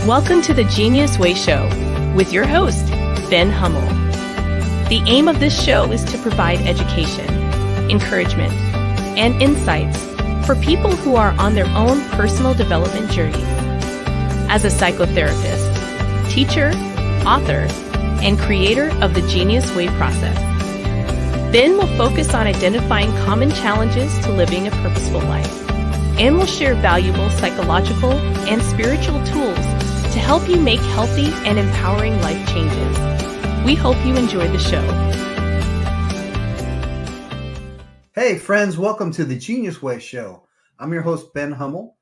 Welcome to the Genius Way Show with your host, Ben Hummell. The aim of this show is to provide education, encouragement, and insights for people who are on their own personal development journeys. As a psychotherapist, teacher, author, and creator of the Genius Way process, Ben will focus on identifying common challenges to living a purposeful life, and will share valuable psychological and spiritual tools to help you make healthy and empowering life changes. We hope you enjoy the show. Hey friends, welcome to the Genius Way Show. I'm your host, Ben Hummell,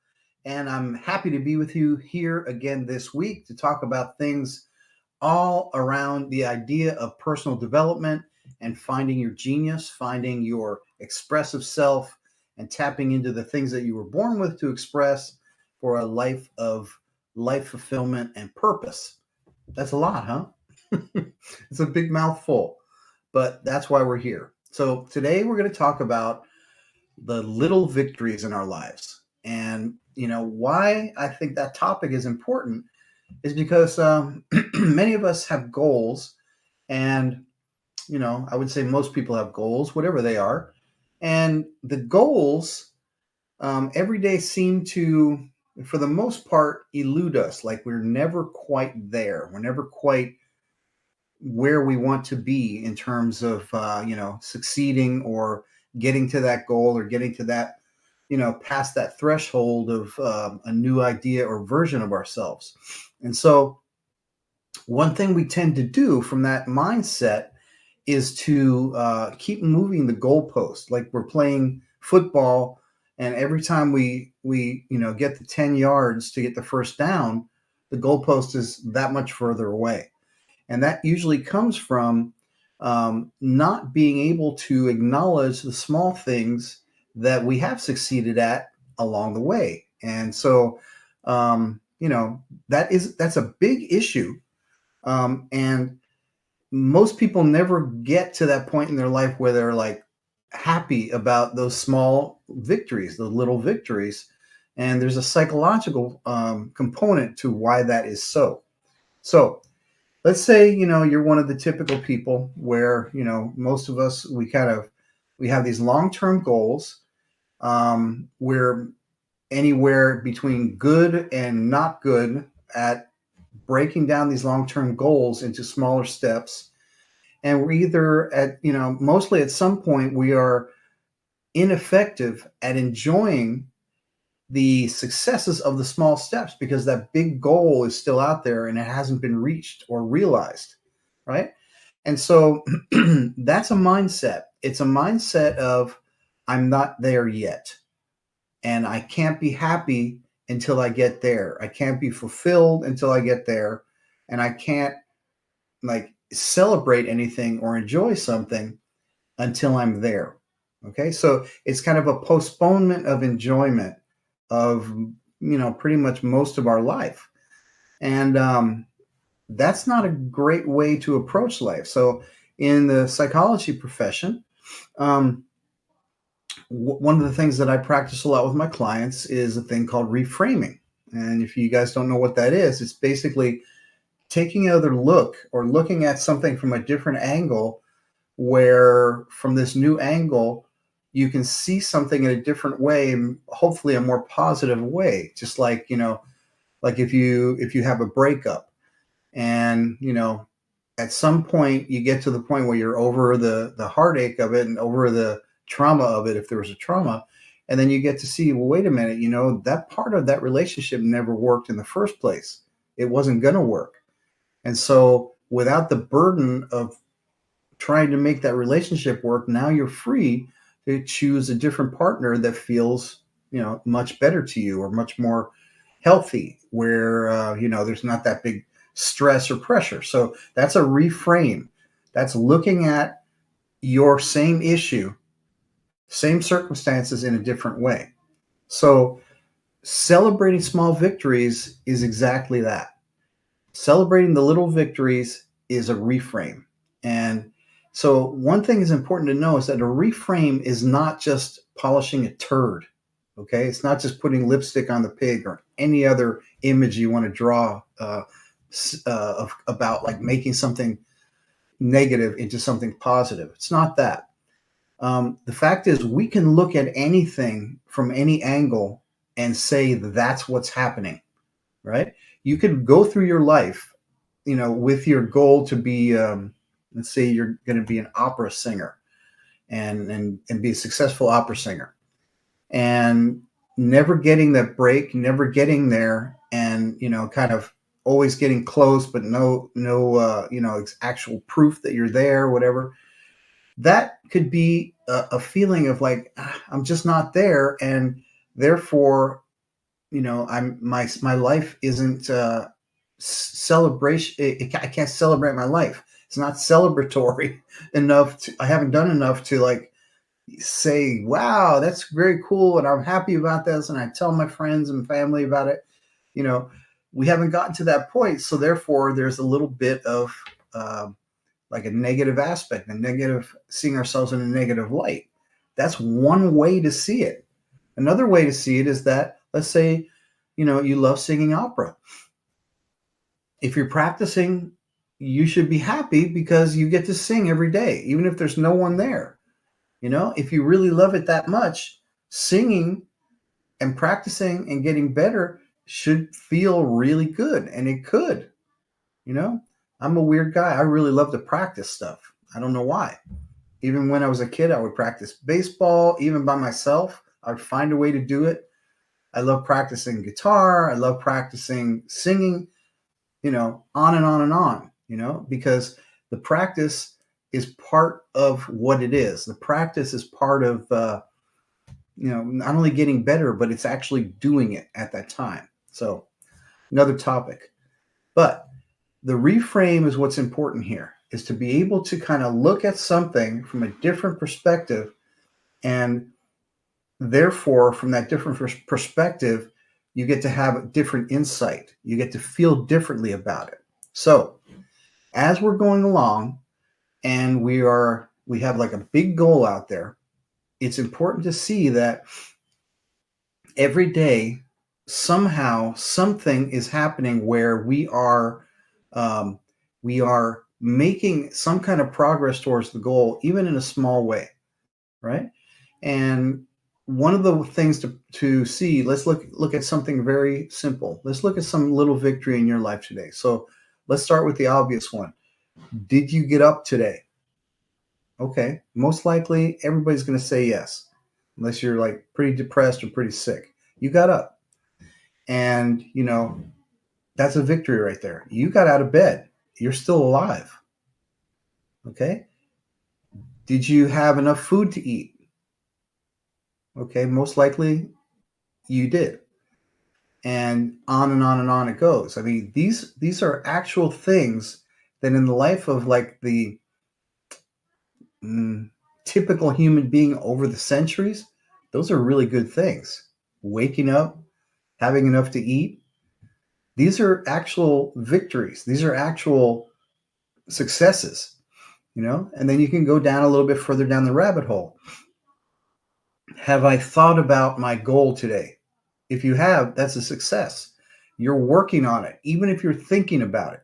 and I'm happy to be with you here again this week to talk about things all around the idea of personal development and finding your genius, finding your expressive self, and tapping into the things that you were born with to express for a life of life fulfillment and purpose. That's a lot, huh? It's a big mouthful, but that's why we're here. So today we're going to talk about the little victories in our lives. And, why I think that topic is important is because many of us have goals, and, I would say most people have goals, whatever they are. And the goals every day seem to, for the most part, elude us. Like we're never quite there. We're never quite where we want to be in terms of, succeeding or getting to that goal or getting to that, past that threshold of a new idea or version of ourselves. And so one thing we tend to do from that mindset is to keep moving the goalpost. Like we're playing football, and every time we get the 10 yards to get the first down, the goalpost is that much further away. And that usually comes from not being able to acknowledge the small things that we have succeeded at along the way. And so, that's a big issue. And most people never get to that point in their life where they're like happy about those small victories, the little victories. And there's a psychological component to why that is so. So let's say, you're one of the typical people where, most of us, we have these long-term goals. We're anywhere between good and not good at breaking down these long-term goals into smaller steps. And we're either mostly at some point we are ineffective at enjoying the successes of the small steps because that big goal is still out there and it hasn't been reached or realized, right? And so that's a mindset. It's a mindset of I'm not there yet, and I can't be happy until I get there. I can't be fulfilled until I get there, and I can't celebrate anything or enjoy something until I'm there. Okay, so it's kind of a postponement of enjoyment of pretty much most of our life, and that's not a great way to approach life. So in the psychology profession, one of the things that I practice a lot with my clients is a thing called reframing. And if you guys don't know what that is, it's basically taking another look or looking at something from a different angle, where from this new angle, you can see something in a different way, hopefully a more positive way. Just like, like if you have a breakup and, at some point you get to the point where you're over the heartache of it and over the trauma of it, if there was a trauma, and then you get to see, well, wait a minute, that part of that relationship never worked in the first place. It wasn't going to work. And so without the burden of trying to make that relationship work, now you're free to choose a different partner that feels, much better to you or much more healthy, where, there's not that big stress or pressure. So that's a reframe. That's looking at your same issue, same circumstances in a different way. So celebrating small victories is exactly that. Celebrating the little victories is a reframe. And so one thing is important to know is that a reframe is not just polishing a turd. Okay. It's not just putting lipstick on the pig or any other image you want to draw about like making something negative into something positive. It's not that. The fact is, we can look at anything from any angle and say that's what's happening, right? You could go through your life, with your goal to be, let's say you're going to be an opera singer and be a successful opera singer, and never getting that break, never getting there, and kind of always getting close, but no, actual proof that you're there, whatever. That could be a feeling of like, I'm just not there, and therefore, my life isn't celebration. I can't celebrate my life. It's not celebratory enough. I haven't done enough to like say, wow, that's very cool, and I'm happy about this, and I tell my friends and family about it. You know, we haven't gotten to that point, so therefore, there's a little bit of like a negative aspect, a negative, seeing ourselves in a negative light. That's one way to see it. Another way to see it is that, let's say, you love singing opera. If you're practicing, you should be happy because you get to sing every day, even if there's no one there. If you really love it that much, singing and practicing and getting better should feel really good. And it could, you know, I'm a weird guy. I really love to practice stuff. I don't know why. Even when I was a kid, I would practice baseball, even by myself. I would find a way to do it. I love practicing guitar. I love practicing singing, on and on and on, because the practice is part of what it is. The practice is part of, not only getting better, but it's actually doing it at that time. So, another topic. But the reframe is what's important here, is to be able to kind of look at something from a different perspective, and therefore from that different perspective you get to have a different insight, you get to feel differently about it. So as we're going along and we have like a big goal out there, it's important to see that every day somehow something is happening where we are making some kind of progress towards the goal, even in a small way, right? And one of the things to see, let's look at something very simple. Let's look at some little victory in your life today. So let's start with the obvious one. Did you get up today? Okay, most likely everybody's going to say yes, unless you're like pretty depressed or pretty sick. You got up, and that's a victory right there. You got out of bed. You're still alive. Okay. Did you have enough food to eat? Okay, most likely you did. And on and on and on it goes. I mean, these are actual things that in the life of like the typical human being over the centuries, those are really good things. Waking up, having enough to eat, these are actual victories. These are actual successes, and then you can go down a little bit further down the rabbit hole. Have I thought about my goal today? If you have, that's a success. You're working on it, even if you're thinking about it,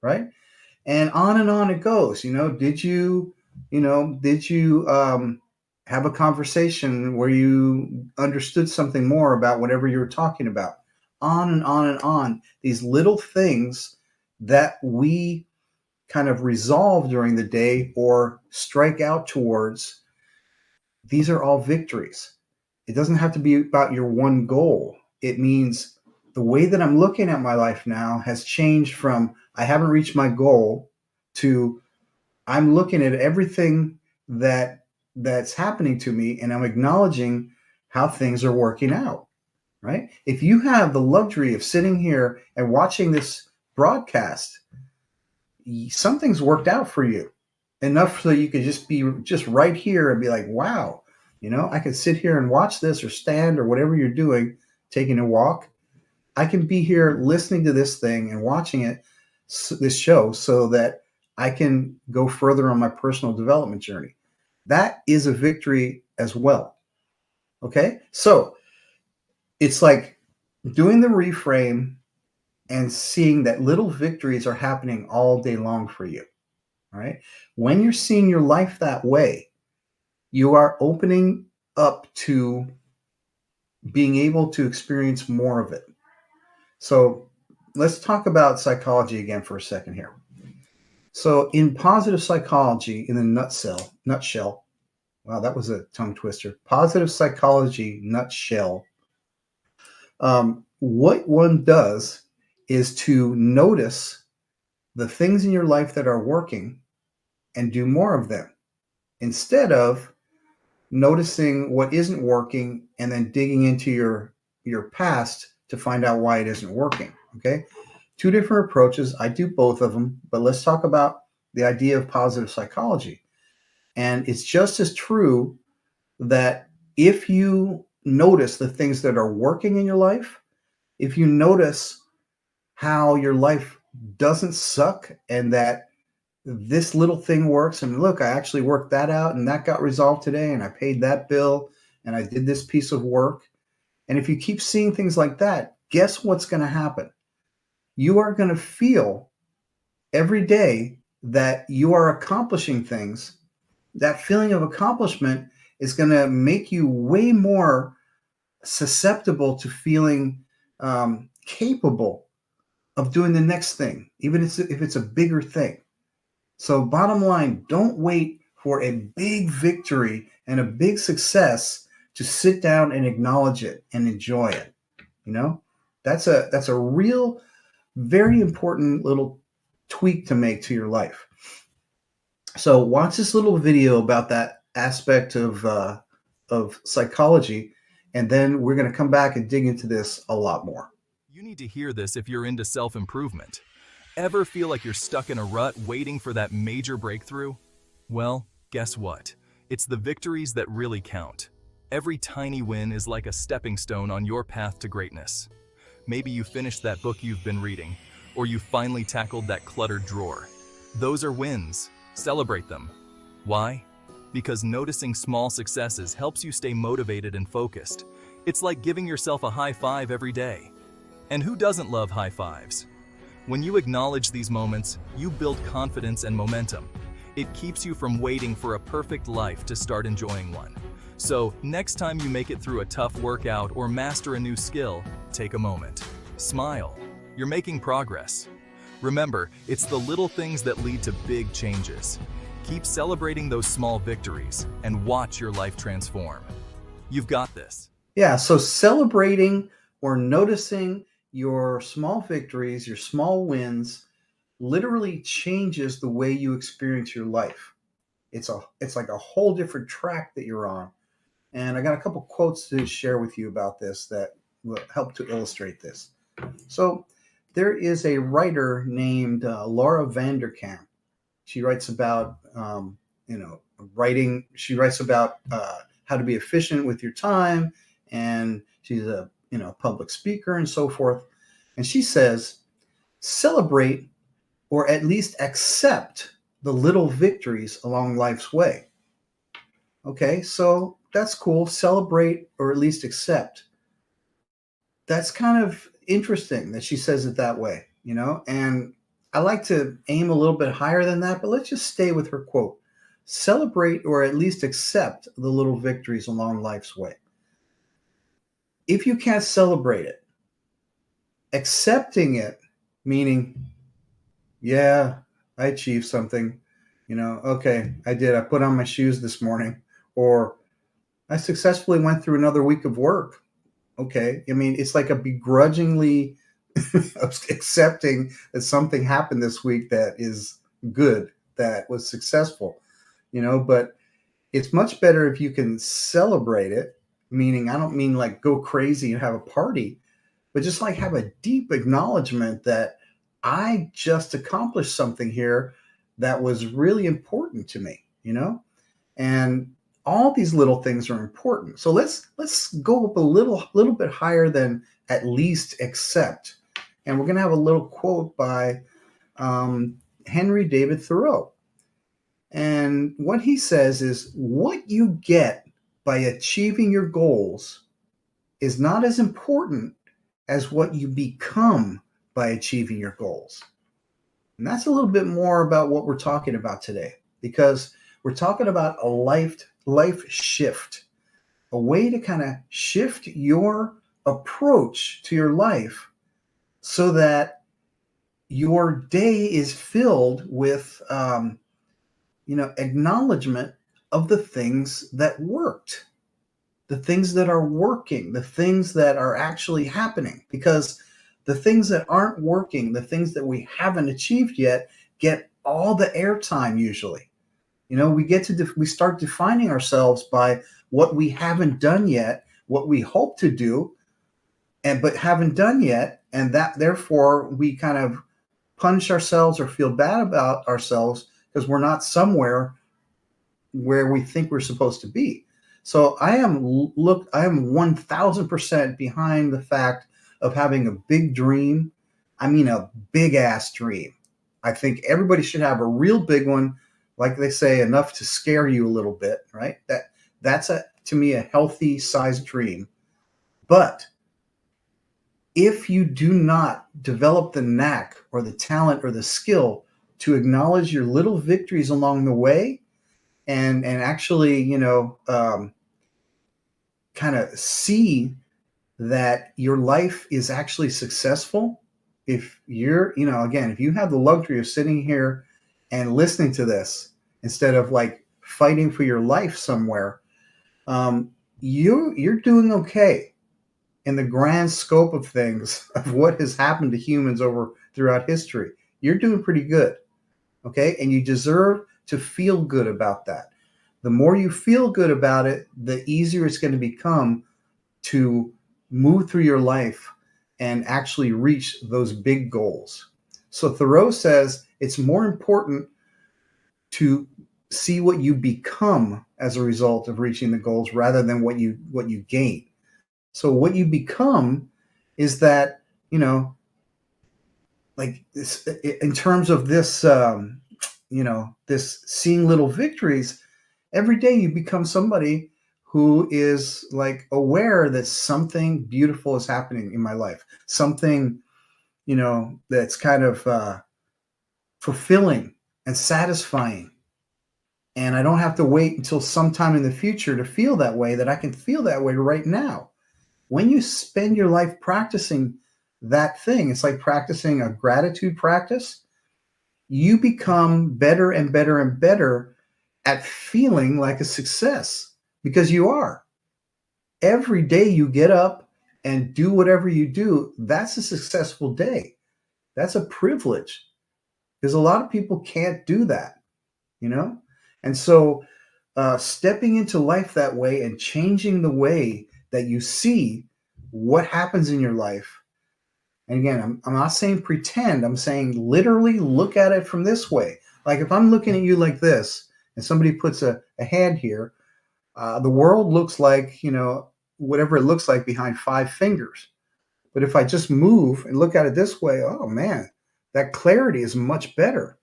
right? And on it goes. Did you have a conversation where you understood something more about whatever you were talking about? On and on and on. These little things that we kind of resolve during the day or strike out towards, these are all victories. It doesn't have to be about your one goal. It means the way that I'm looking at my life now has changed from I haven't reached my goal to I'm looking at everything that's happening to me, and I'm acknowledging how things are working out, right? If you have the luxury of sitting here and watching this broadcast, something's worked out for you enough so you could just be just right here and be like, wow, I could sit here and watch this or stand or whatever you're doing, taking a walk. I can be here listening to this thing and watching it, this show, so that I can go further on my personal development journey. That is a victory as well. Okay. So it's like doing the reframe and seeing that little victories are happening all day long for you. All right. When you're seeing your life that way, you are opening up to being able to experience more of it. So let's talk about psychology again for a second here. So in positive psychology, in a nutshell, wow, that was a tongue twister. Positive psychology nutshell. What one does is to notice the things in your life that are working and do more of them instead of noticing what isn't working and then digging into your past to find out why it isn't working. Okay, two different approaches. I do both of them, but let's talk about the idea of positive psychology. And it's just as true that if you notice the things that are working in your life, if you notice how your life doesn't suck and that this little thing works, and look, I actually worked that out and that got resolved today and I paid that bill and I did this piece of work. And if you keep seeing things like that, guess what's going to happen? You are going to feel every day that you are accomplishing things. That feeling of accomplishment is going to make you way more susceptible to feeling capable of doing the next thing, even if it's a bigger thing. So, bottom line, don't wait for a big victory and a big success to sit down and acknowledge it and enjoy it. You know, that's a real, very important little tweak to make to your life. So, watch this little video about that aspect of psychology, and then we're going to come back and dig into this a lot more. You need to hear this if you're into self-improvement. Ever feel like you're stuck in a rut waiting for that major breakthrough? Well, guess what? It's the victories that really count. Every tiny win is like a stepping stone on your path to greatness. Maybe you finished that book you've been reading, or you finally tackled that cluttered drawer. Those are wins. Celebrate them. Why? Because noticing small successes helps you stay motivated and focused. It's like giving yourself a high five every day. And who doesn't love high fives? When you acknowledge these moments, you build confidence and momentum. It keeps you from waiting for a perfect life to start enjoying one. So, next time you make it through a tough workout or master a new skill, take a moment. Smile. You're making progress. Remember, it's the little things that lead to big changes. Keep celebrating those small victories and watch your life transform. You've got this. Yeah, so celebrating or noticing your small victories, your small wins, literally changes the way you experience your life. It's like a whole different track that you're on. And I got a couple quotes to share with you about this that will help to illustrate this. So there is a writer named Laura Vanderkam. She writes about writing. She writes about how to be efficient with your time, and she's a public speaker and so forth. And she says, celebrate or at least accept the little victories along life's way. Okay, so that's cool. Celebrate or at least accept. That's kind of interesting that she says it that way. And I like to aim a little bit higher than that, but let's just stay with her quote. Celebrate or at least accept the little victories along life's way. If you can't celebrate it, accepting it, meaning, yeah, I achieved something. Okay, I did. I put on my shoes this morning, or I successfully went through another week of work. Okay. I mean, it's like a begrudgingly accepting that something happened this week that is good, that was successful, but it's much better if you can celebrate it, meaning I don't mean like go crazy and have a party, but just like have a deep acknowledgement that I just accomplished something here that was really important to me. And all these little things are important. So let's go up a little bit higher than at least accept. And we're going to have a little quote by Henry David Thoreau. And what he says is, what you get by achieving your goals is not as important as what you become by achieving your goals. And that's a little bit more about what we're talking about today, because we're talking about a life shift, a way to kind of shift your approach to your life so that your day is filled with acknowledgement of the things that worked, the things that are working, the things that are actually happening. Because the things that aren't working, the things that we haven't achieved yet, get all the airtime usually. We start defining ourselves by what we haven't done yet, what we hope to do, but haven't done yet, and that therefore we kind of punish ourselves or feel bad about ourselves because we're not somewhere where we think we're supposed to be. So I am 1000% behind the fact of having a big dream. I mean, a big ass dream. I think everybody should have a real big one, like they say, enough to scare you a little bit, right? That's to me a healthy sized dream. But if you do not develop the knack or the talent or the skill to acknowledge your little victories along the way, and actually, kind of see that your life is actually successful. If you're, again, if you have the luxury of sitting here and listening to this instead of like fighting for your life somewhere, you're doing okay in the grand scope of things of what has happened to humans throughout history. You're doing pretty good. Okay. And you deserve to feel good about that. The more you feel good about it, the easier it's going to become to move through your life and actually reach those big goals. So Thoreau says it's more important to see what you become as a result of reaching the goals rather than what you gain. So what you become is that, like this, in terms of this, this seeing little victories, every day you become somebody who is like aware that something beautiful is happening in my life, something, that's kind of fulfilling and satisfying. And I don't have to wait until sometime in the future to feel that way, that I can feel that way right now. When you spend your life practicing that thing, it's like practicing a gratitude practice. You become better and better and better at feeling like a success, because you are. Every day you get up and do whatever you do, that's a successful day. That's a privilege, because a lot of people can't do that, And so stepping into life that way and changing the way that you see what happens in your life. And again, I'm not saying pretend, I'm saying literally look at it from this way. Like if I'm looking at you like this and somebody puts a hand here, the world looks like, whatever it looks like behind 5 fingers. But if I just move and look at it this way, oh man, that clarity is much better.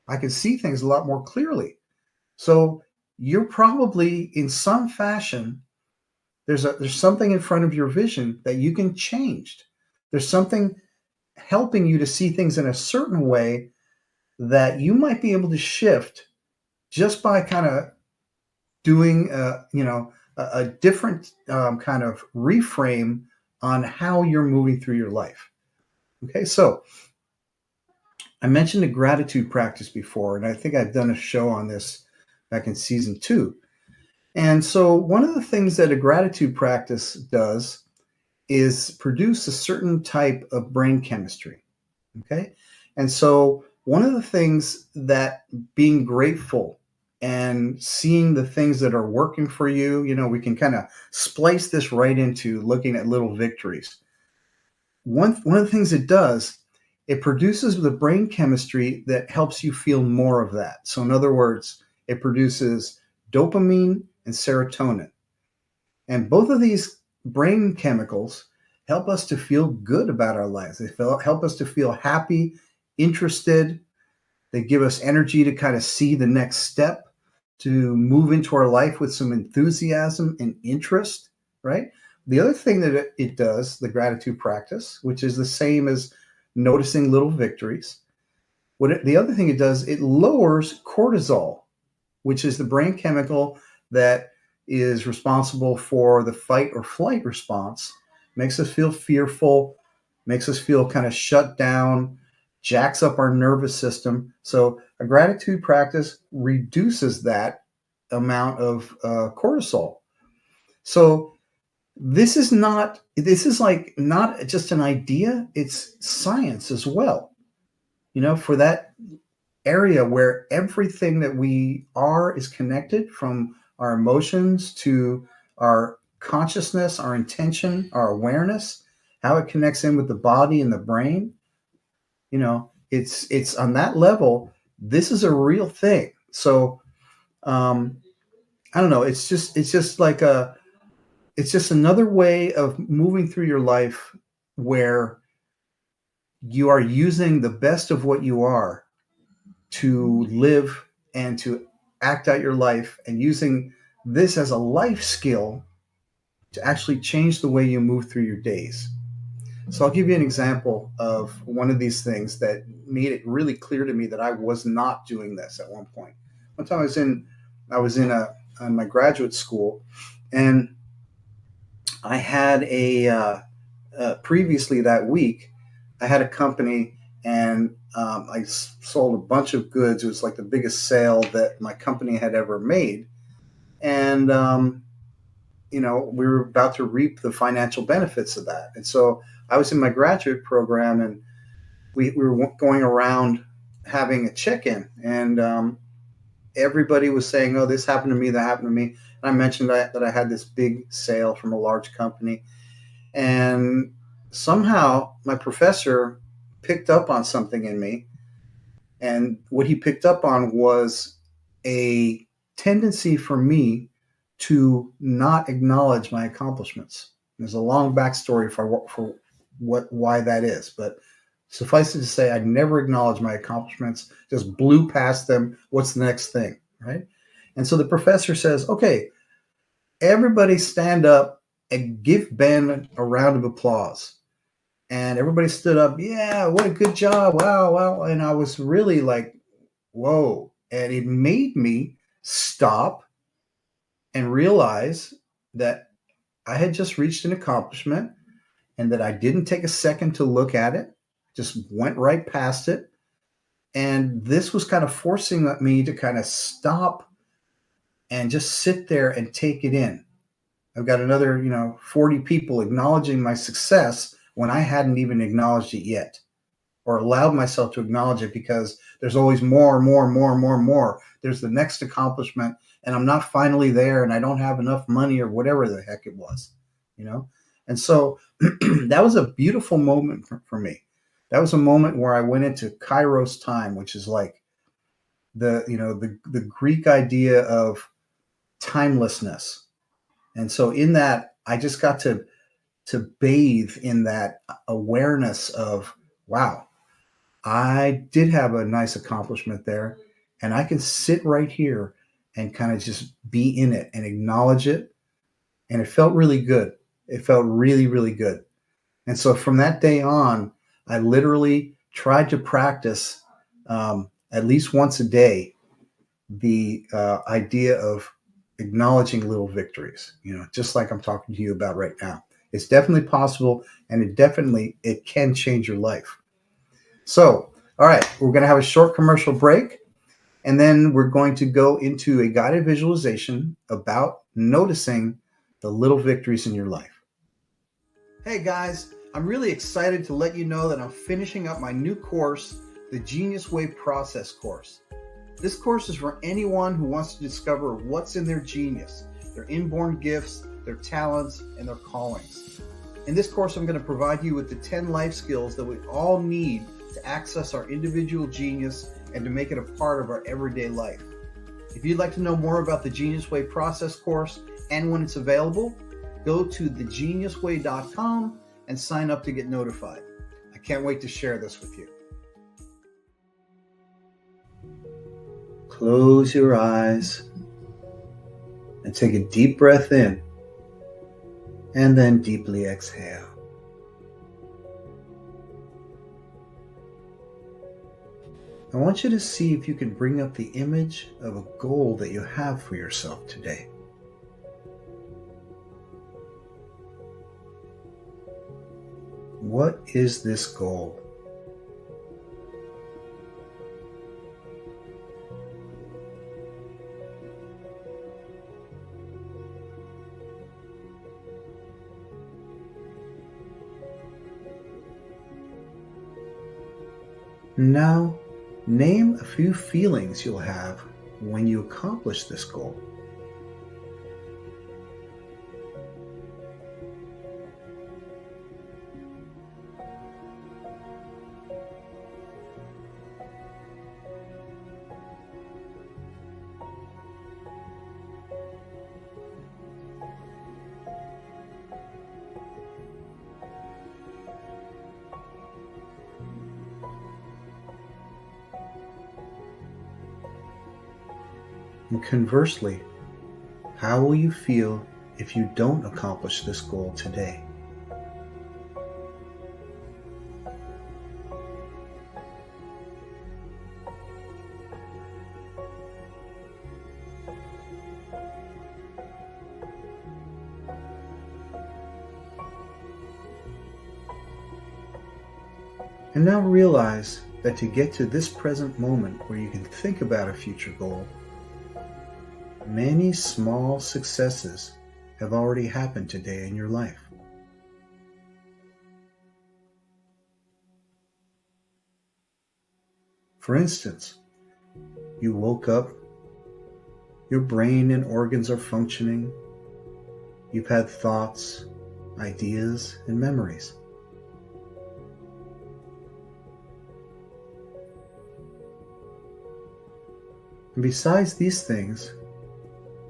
I can see things a lot more clearly. So you're probably in some fashion, there's something in front of your vision that you can change. There's something helping you to see things in a certain way that you might be able to shift just by kind of doing, a different kind of reframe on how you're moving through your life. Okay, so I mentioned a gratitude practice before, and I think I've done a show on this back in season 2. And so one of the things that a gratitude practice does is produce a certain type of brain chemistry. Okay. And so one of the things that being grateful and seeing the things that are working for you, we can kind of splice this right into looking at little victories. One of the things it does, it produces the brain chemistry that helps you feel more of that. So in other words, it produces dopamine and serotonin. And both of these brain chemicals help us to feel good about our lives. They help us to feel happy, interested. They give us energy to kind of see the next step, to move into our life with some enthusiasm and interest, right? The other thing that it does, the gratitude practice, which is the same as noticing little victories, the other thing it does, it lowers cortisol, which is the brain chemical that is responsible for the fight or flight response, makes us feel fearful, makes us feel kind of shut down, jacks up our nervous system. So a gratitude practice reduces that amount of cortisol. So this is like not just an idea, it's science as well. For that area where everything that we are is connected, from our emotions to our consciousness, our intention, our awareness, how it connects in with the body and the brain. It's on that level. This is a real thing. So I don't know. It's just another way of moving through your life where you are using the best of what you are to live and to act out your life, and using this as a life skill to actually change the way you move through your days. So I'll give you an example of one of these things that made it really clear to me that I was not doing this at one point. One time in my graduate school, and I had previously that week, I had a company, and I sold a bunch of goods. It was like the biggest sale that my company had ever made. And, we were about to reap the financial benefits of that. And so I was in my graduate program, and we were going around having a check-in, and everybody was saying, "Oh, this happened to me, that happened to me." And I mentioned that I had this big sale from a large company. And somehow my professor picked up on something in me. And what he picked up on was a tendency for me to not acknowledge my accomplishments. There's a long backstory for why that is, but suffice it to say, I never acknowledged my accomplishments, just blew past them. What's the next thing, right? And so the professor says, "Okay, everybody stand up and give Ben a round of applause." And everybody stood up. "Yeah, what a good job. Wow, wow." And I was really like, whoa. And it made me stop and realize that I had just reached an accomplishment, and that I didn't take a second to look at it, just went right past it. And this was kind of forcing me to kind of stop and just sit there and take it in. I've got another, 40 people acknowledging my success when I hadn't even acknowledged it yet, or allowed myself to acknowledge it, because there's always more, more, more, more, more. There's the next accomplishment, and I'm not finally there, and I don't have enough money, or whatever the heck it was, And so that was a beautiful moment for me. That was a moment where I went into Kairos time, which is like the Greek idea of timelessness. And so in that, I just got to bathe in that awareness of, wow, I did have a nice accomplishment there, and I can sit right here and kind of just be in it and acknowledge it. And it felt really good. It felt really, really good. And so from that day on, I literally tried to practice at least once a day the idea of acknowledging little victories, just like I'm talking to you about right now. It's definitely possible, and it can change your life. So, all right, we're going to have a short commercial break, and then we're going to go into a guided visualization about noticing the little victories in your life. Hey guys, I'm really excited to let you know that I'm finishing up my new course, the Genius Way Process course. This course is for anyone who wants to discover what's in their genius, their inborn gifts, their talents, and their callings. In this course, I'm going to provide you with the 10 life skills that we all need to access our individual genius and to make it a part of our everyday life. If you'd like to know more about the Genius Way Process course and when it's available, go to thegeniusway.com and sign up to get notified. I can't wait to share this with you. Close your eyes and take a deep breath in. And then deeply exhale. I want you to see if you can bring up the image of a goal that you have for yourself today. What is this goal? Now, name a few feelings you'll have when you accomplish this goal. And conversely, how will you feel if you don't accomplish this goal today? And now realize that to get to this present moment where you can think about a future goal, many small successes have already happened today in your life. For instance, you woke up, your brain and organs are functioning, you've had thoughts, ideas, and memories. And besides these things,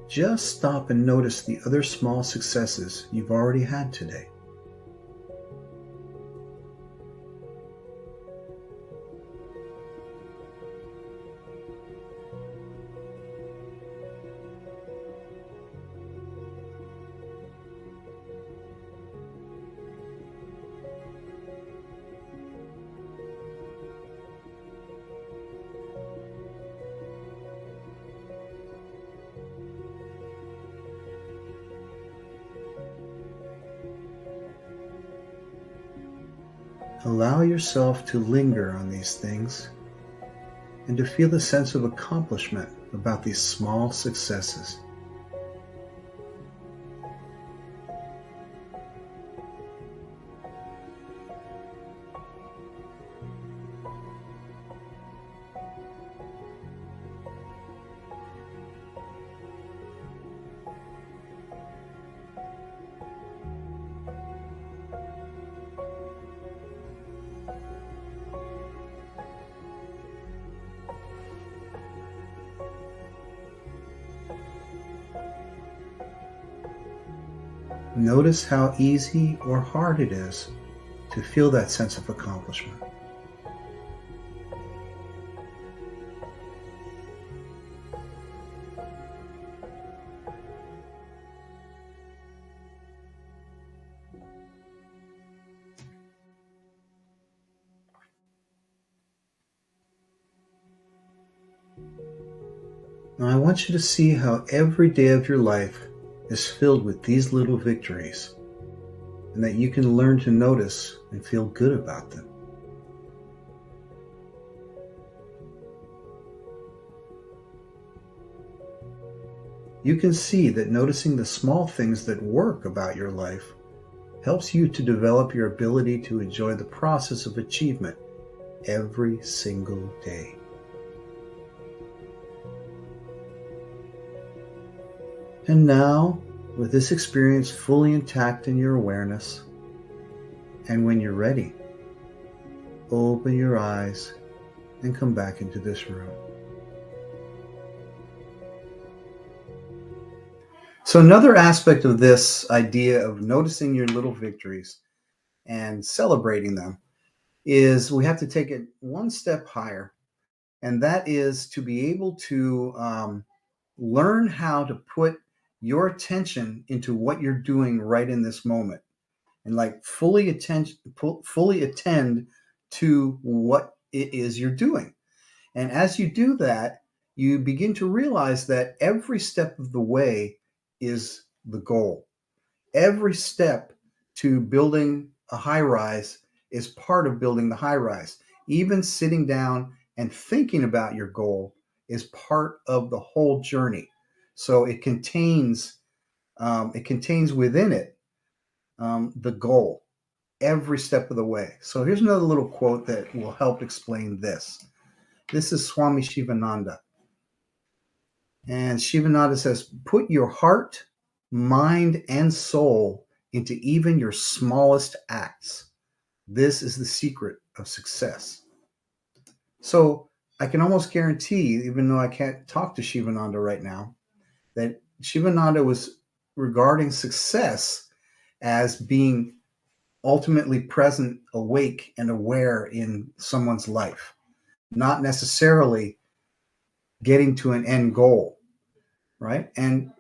just stop and notice the other small successes you've already had today. Allow yourself to linger on these things and to feel the sense of accomplishment about these small successes. Notice how easy or hard it is to feel that sense of accomplishment. Now I want you to see how every day of your life is filled with these little victories, and that you can learn to notice and feel good about them. You can see that noticing the small things that work about your life helps you to develop your ability to enjoy the process of achievement every single day. And now, with this experience fully intact in your awareness, and when you're ready, open your eyes and come back into this room. So another aspect of this idea of noticing your little victories and celebrating them is we have to take it one step higher, and that is to be able to learn how to put your attention into what you're doing right in this moment, and like fully attend to what it is you're doing. And as you do that, you begin to realize that every step of the way is the goal. Every step to building a high rise is part of building the high rise. Even sitting down and thinking about your goal is part of the whole journey. So it contains within it the goal every step of the way. So here's another little quote that will help explain this. This is Swami Shivananda. And Shivananda says, put your heart, mind, and soul into even your smallest acts. This is the secret of success. So I can almost guarantee, even though I can't talk to Shivananda right now, that Shivananda was regarding success as being ultimately present, awake, and aware in someone's life, not necessarily getting to an end goal, right? And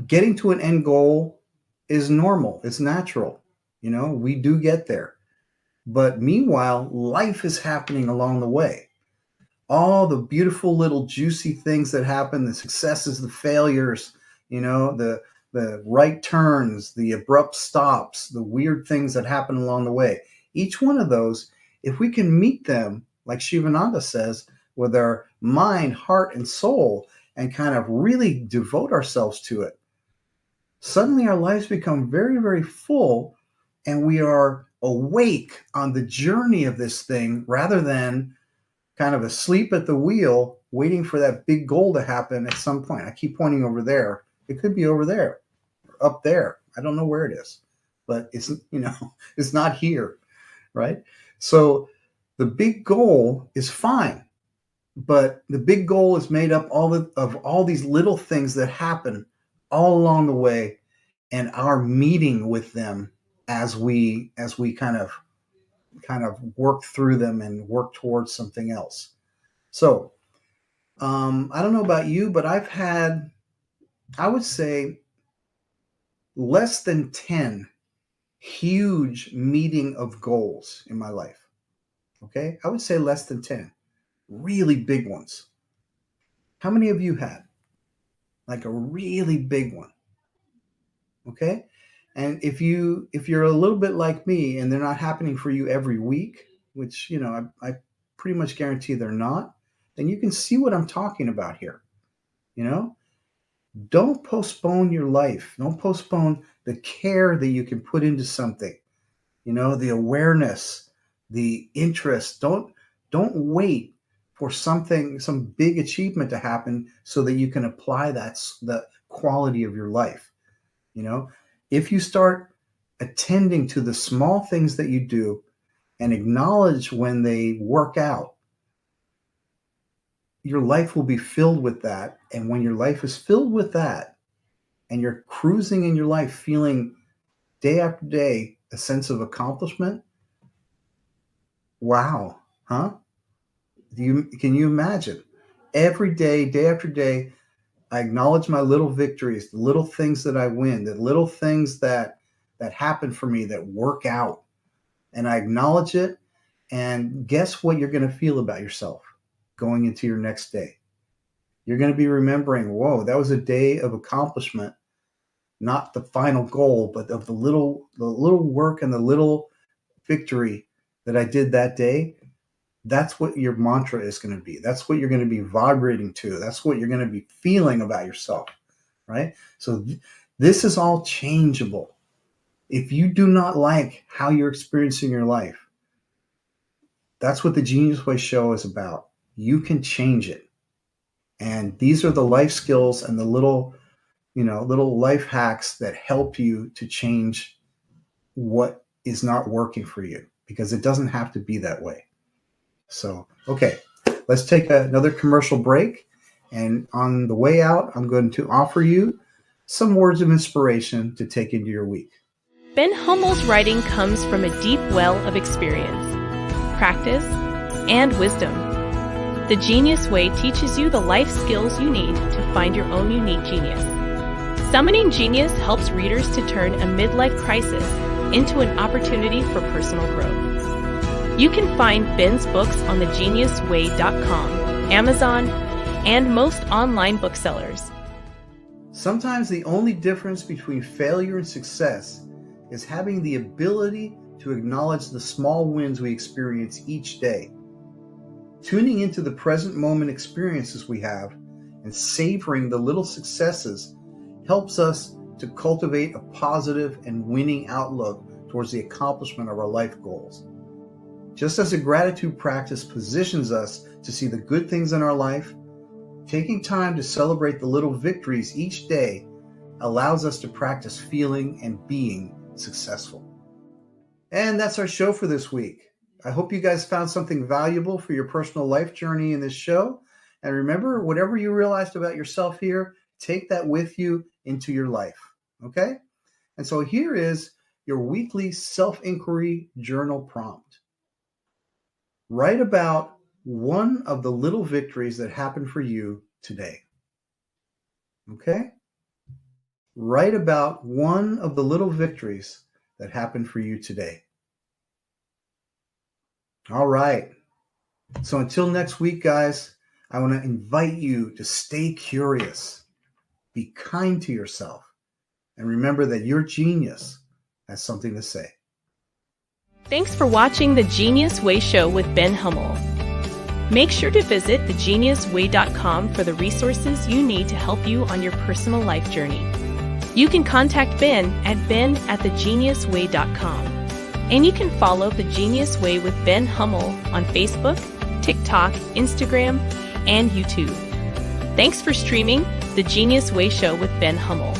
getting to an end goal is normal, it's natural. We do get there. But meanwhile, life is happening along the way. All the beautiful little juicy things that happen, the successes, the failures, the right turns, the abrupt stops, the weird things that happen along the way. Each one of those, if we can meet them, like Shivananda says, with our mind, heart, and soul, and kind of really devote ourselves to it, suddenly our lives become very, very full, and we are awake on the journey of this thing rather than kind of asleep at the wheel, waiting for that big goal to happen at some point. I keep pointing over there. It could be over there, or up there. I don't know where it is, but it's not here, right? So the big goal is fine, but the big goal is made up of all these little things that happen all along the way, and our meeting with them as we kind of work through them and work towards something else. So I don't know about you, but I've had, I would say, less than 10 huge meeting of goals in my life. Okay, I would say less than 10 really big ones. How many of you had like a really big one? Okay, and if you're a little bit like me and they're not happening for you every week, which I pretty much guarantee they're not, then you can see what I'm talking about here. Don't postpone your life. Don't postpone the care that you can put into something. The awareness, the interest. Don't wait for some big achievement to happen so that you can apply the quality of your life. If you start attending to the small things that you do and acknowledge when they work out, your life will be filled with that. And when your life is filled with that and you're cruising in your life feeling day after day a sense of accomplishment, wow, huh? Can you imagine? Every day, day after day, I acknowledge my little victories, the little things that I win, the little things that happen for me that work out. And I acknowledge it. And guess what you're going to feel about yourself going into your next day? You're going to be remembering, whoa, that was a day of accomplishment, not the final goal, but of the little work and the little victory that I did that day. That's what your mantra is going to be. That's what you're going to be vibrating to. That's what you're going to be feeling about yourself, right? So this is all changeable. If you do not like how you're experiencing your life, that's what the Genius Way show is about. You can change it. And these are the life skills and the little life hacks that help you to change what is not working for you, because it doesn't have to be that way. So, okay, let's take another commercial break. And on the way out, I'm going to offer you some words of inspiration to take into your week. Ben Hummell's writing comes from a deep well of experience, practice, and wisdom. The Genius Way teaches you the life skills you need to find your own unique genius. Summoning Genius helps readers to turn a midlife crisis into an opportunity for personal growth. You can find Ben's books on thegeniusway.com, Amazon, and most online booksellers. Sometimes the only difference between failure and success is having the ability to acknowledge the small wins we experience each day. Tuning into the present moment experiences we have and savoring the little successes helps us to cultivate a positive and winning outlook towards the accomplishment of our life goals. Just as a gratitude practice positions us to see the good things in our life, taking time to celebrate the little victories each day allows us to practice feeling and being successful. And that's our show for this week. I hope you guys found something valuable for your personal life journey in this show. And remember, whatever you realized about yourself here, take that with you into your life. Okay? And so here is your weekly self-inquiry journal prompt. Write about one of the little victories that happened for you today. Okay? Write about one of the little victories that happened for you today. All right. So until next week, guys, I want to invite you to stay curious, be kind to yourself, and remember that your genius has something to say. Thanks for watching The Genius Way Show with Ben Hummell. Make sure to visit thegeniusway.com for the resources you need to help you on your personal life journey. You can contact Ben at ben@thegeniusway.com. And you can follow The Genius Way with Ben Hummell on Facebook, TikTok, Instagram, and YouTube. Thanks for streaming The Genius Way Show with Ben Hummell.